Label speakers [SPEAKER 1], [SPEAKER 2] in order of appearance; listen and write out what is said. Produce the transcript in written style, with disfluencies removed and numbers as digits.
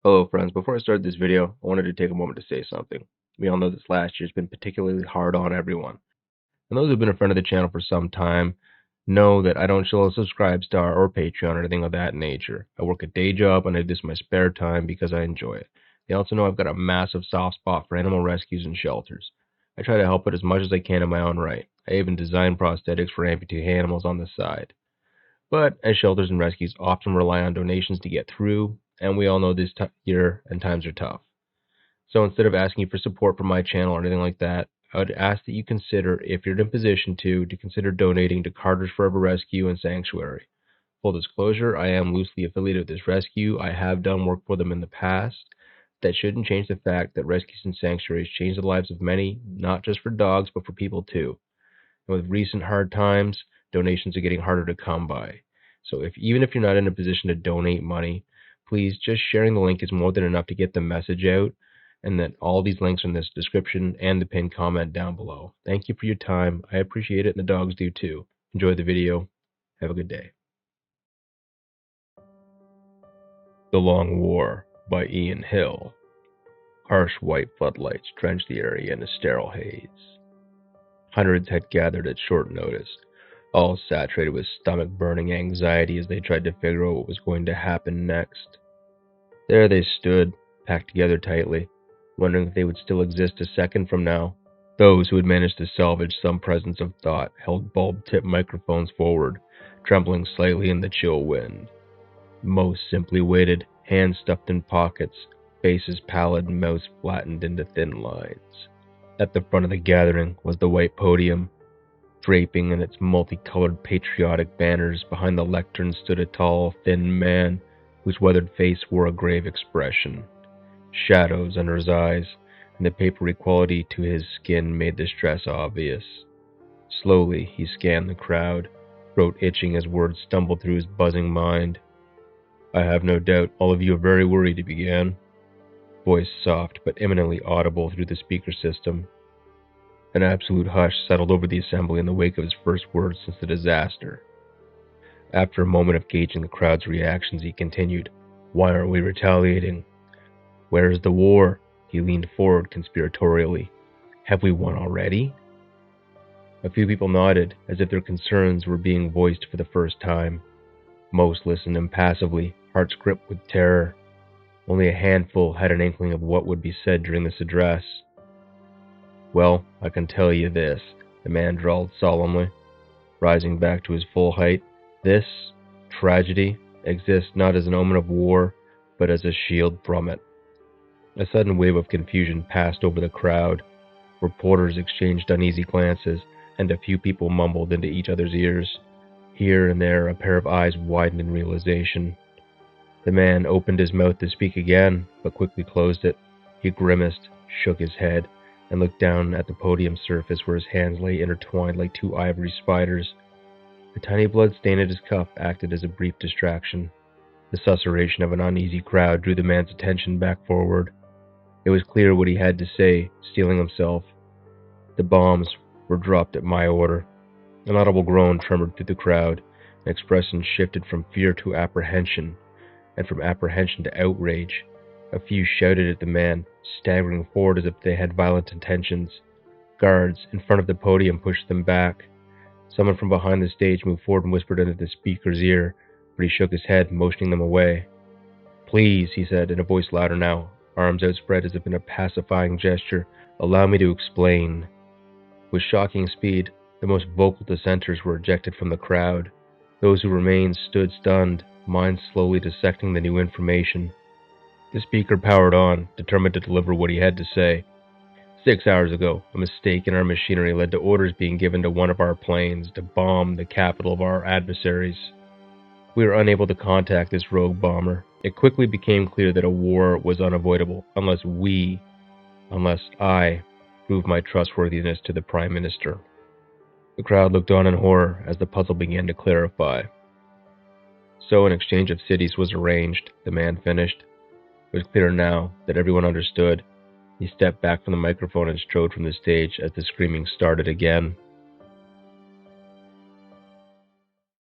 [SPEAKER 1] Hello friends, before I start this video, I wanted to take a moment to say something. We all know this last year has been particularly hard on everyone. And those who've been a friend of the channel for some time know that I don't show a subscribe star or Patreon or anything of that nature. I work a day job and I do this in my spare time because I enjoy it. They also know I've got a massive soft spot for animal rescues and shelters. I try to help it as much as I can in my own right. I even design prosthetics for amputee animals on the side. But as shelters and rescues often rely on donations to get through, and we all know this year and times are tough. So instead of asking you for support from my channel or anything like that, I would ask that you consider, if you're in a position to consider donating to Carter's Forever Rescue and Sanctuary. Full disclosure, I am loosely affiliated with this rescue. I have done work for them in the past. That shouldn't change the fact that rescues and sanctuaries change the lives of many, not just for dogs, but for people too. And with recent hard times, donations are getting harder to come by. So even if you're not in a position to donate money, please, just sharing the link is more than enough to get the message out, and that all these links are in this description and the pinned comment down below. Thank you for your time. I appreciate it, and the dogs do too. Enjoy the video. Have a good day. The Long War by Ian Hill. Harsh white floodlights drenched the area in a sterile haze. Hundreds had gathered at short notice, all saturated with stomach-burning anxiety as they tried to figure out what was going to happen next. There they stood, packed together tightly, wondering if they would still exist a second from now. Those who had managed to salvage some presence of thought held bulb-tipped microphones forward, trembling slightly in the chill wind. Most simply waited, hands stuffed in pockets, faces pallid and mouths flattened into thin lines. At the front of the gathering was the white podium. Draping in its multicolored patriotic banners, behind the lectern stood a tall, thin man whose weathered face wore a grave expression. Shadows under his eyes and the papery quality to his skin made the stress obvious. Slowly he scanned the crowd, throat itching as words stumbled through his buzzing mind. "I have no doubt all of you are very worried," he began, voice soft but eminently audible through the speaker system. An absolute hush settled over the assembly in the wake of his first words since the disaster. After a moment of gauging the crowd's reactions, he continued, "Why aren't we retaliating? Where is the war?" He leaned forward conspiratorially. "Have we won already?" A few people nodded, as if their concerns were being voiced for the first time. Most listened impassively, hearts gripped with terror. Only a handful had an inkling of what would be said during this address. "Well, I can tell you this," the man drawled solemnly, rising back to his full height. "This tragedy exists not as an omen of war, but as a shield from it." A sudden wave of confusion passed over the crowd. Reporters exchanged uneasy glances, and a few people mumbled into each other's ears. Here and there, a pair of eyes widened in realization. The man opened his mouth to speak again, but quickly closed it. He grimaced, shook his head, and looked down at the podium surface where his hands lay intertwined like two ivory spiders. A tiny blood stain at his cuff acted as a brief distraction. The susurration of an uneasy crowd drew the man's attention back forward. It was clear what he had to say, steeling himself. "The bombs were dropped at my order." An audible groan trembled through the crowd. An expression shifted from fear to apprehension, and from apprehension to outrage. A few shouted at the man, staggering forward as if they had violent intentions. Guards in front of the podium pushed them back. Someone from behind the stage moved forward and whispered into the speaker's ear, but he shook his head, motioning them away. "Please," he said, in a voice louder now, arms outspread as if in a pacifying gesture, "allow me to explain." With shocking speed, the most vocal dissenters were ejected from the crowd. Those who remained stood stunned, minds slowly dissecting the new information. The speaker powered on, determined to deliver what he had to say. 6 hours ago, a mistake in our machinery led to orders being given to one of our planes to bomb the capital of our adversaries. We were unable to contact this rogue bomber. It quickly became clear that a war was unavoidable unless I, proved my trustworthiness to the Prime Minister. The crowd looked on in horror as the puzzle began to clarify. "So an exchange of cities was arranged," the man finished. It was clear now that everyone understood. He stepped back from the microphone and strode from the stage as the screaming started again.